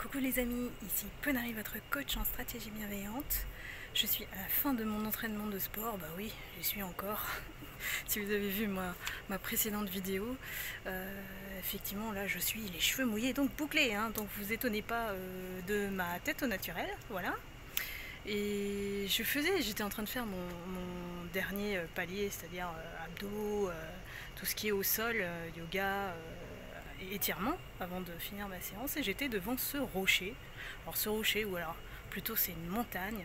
Coucou les amis, ici Ponary, votre coach en stratégie bienveillante. Je suis à la fin de mon entraînement de sport, bah oui, j'y suis encore. Si vous avez vu ma précédente vidéo, effectivement là je suis les cheveux mouillés, donc bouclés, hein, donc vous étonnez pas de ma tête au naturel, voilà. Et j'étais en train de faire mon dernier palier, c'est-à-dire abdos, tout ce qui est au sol, yoga, étirement avant de finir ma séance, et j'étais devant ce rocher. Alors ce rocher, ou alors plutôt c'est une montagne,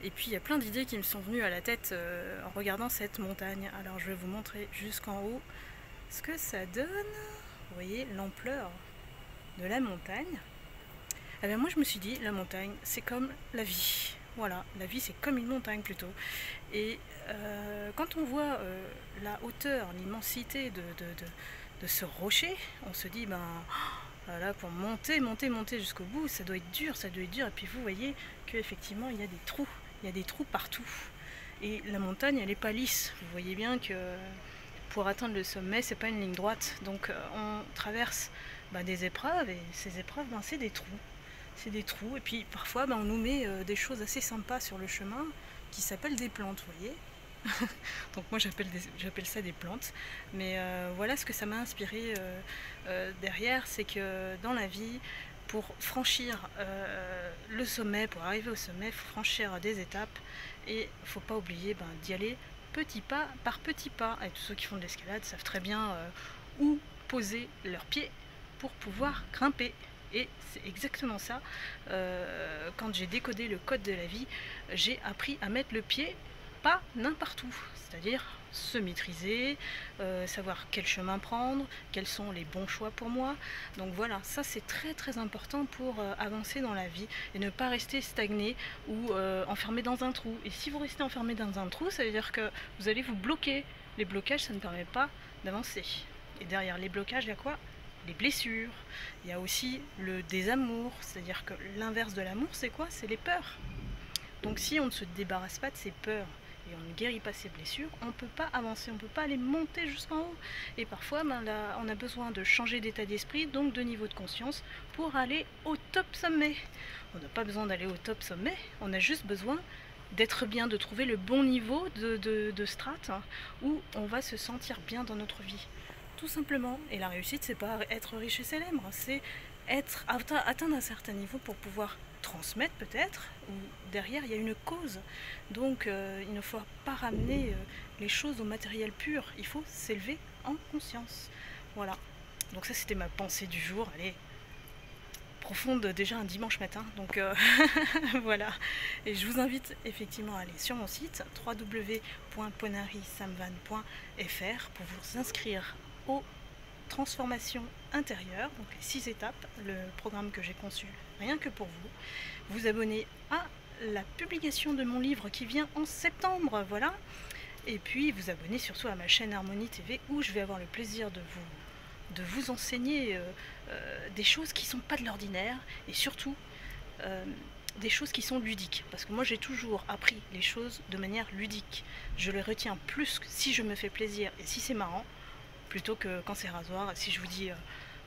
et puis il y a plein d'idées qui me sont venues à la tête en regardant cette montagne. Alors je vais vous montrer jusqu'en haut ce que ça donne. Vous voyez l'ampleur de la montagne. Eh bien moi je me suis dit, la montagne c'est comme la vie. Voilà, la vie c'est comme une montagne plutôt. Et quand on voit la hauteur, l'immensité de ce rocher, on se dit, ben là pour monter jusqu'au bout, ça doit être dur, ça doit être dur. Et puis vous voyez qu'effectivement il y a des trous partout. Et la montagne elle n'est pas lisse. Vous voyez bien que pour atteindre le sommet, c'est pas une ligne droite. Donc on traverse des épreuves, et ces épreuves, c'est des trous. C'est des trous, et puis parfois on nous met des choses assez sympas sur le chemin qui s'appellent des plantes, vous voyez. Donc moi j'appelle ça des plantes, mais voilà ce que ça m'a inspiré derrière, c'est que dans la vie, pour franchir le sommet, pour arriver au sommet, il faut franchir des étapes, et il ne faut pas oublier d'y aller petit pas par petit pas. Et tous ceux qui font de l'escalade savent très bien où poser leurs pieds pour pouvoir grimper. Et c'est exactement ça, quand j'ai décodé le code de la vie, j'ai appris à mettre le pied pas n'importe où, c'est-à-dire se maîtriser, savoir quel chemin prendre, quels sont les bons choix pour moi. Donc voilà, ça c'est très très important pour avancer dans la vie et ne pas rester stagné ou enfermé dans un trou. Et si vous restez enfermé dans un trou, ça veut dire que vous allez vous bloquer. Les blocages, ça ne permet pas d'avancer. Et derrière les blocages, il y a quoi ? Les blessures. Il y a aussi le désamour, c'est-à-dire que l'inverse de l'amour, c'est quoi ? C'est les peurs. Donc si on ne se débarrasse pas de ces peurs et on ne guérit pas ces blessures, on ne peut pas avancer, on ne peut pas aller monter jusqu'en haut. Et parfois, là, on a besoin de changer d'état d'esprit, donc de niveau de conscience, pour aller au top sommet. On n'a pas besoin d'aller au top sommet, on a juste besoin d'être bien, de trouver le bon niveau de strate, hein, où on va se sentir bien dans notre vie. Tout simplement. Et la réussite, c'est pas être riche et célèbre, c'est atteindre un certain niveau pour pouvoir transmettre peut-être, ou derrière il y a une cause. Donc il ne faut pas ramener les choses au matériel pur, il faut s'élever en conscience. Voilà. Donc ça c'était ma pensée du jour, elle est profonde déjà un dimanche matin, donc voilà. Et je vous invite effectivement à aller sur mon site www.ponarysamvan.fr pour vous inscrire aux transformations intérieures, donc les 6 étapes, le programme que j'ai conçu rien que pour vous. Vous abonner à la publication de mon livre qui vient en septembre, voilà. Et puis vous abonner surtout à ma chaîne Harmonie TV, où je vais avoir le plaisir de vous enseigner des choses qui ne sont pas de l'ordinaire, et surtout des choses qui sont ludiques, parce que moi j'ai toujours appris les choses de manière ludique. Je les retiens plus si je me fais plaisir et si c'est marrant, plutôt que quand c'est rasoir. Si je vous dis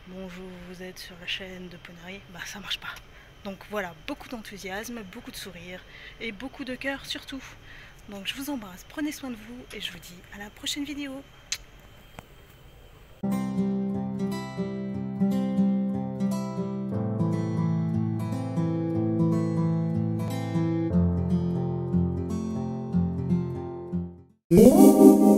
bonjour, vous êtes sur la chaîne de Ponary, ça marche pas. Donc voilà, beaucoup d'enthousiasme, beaucoup de sourire et beaucoup de cœur surtout. Donc je vous embrasse, prenez soin de vous, et je vous dis à la prochaine vidéo. Música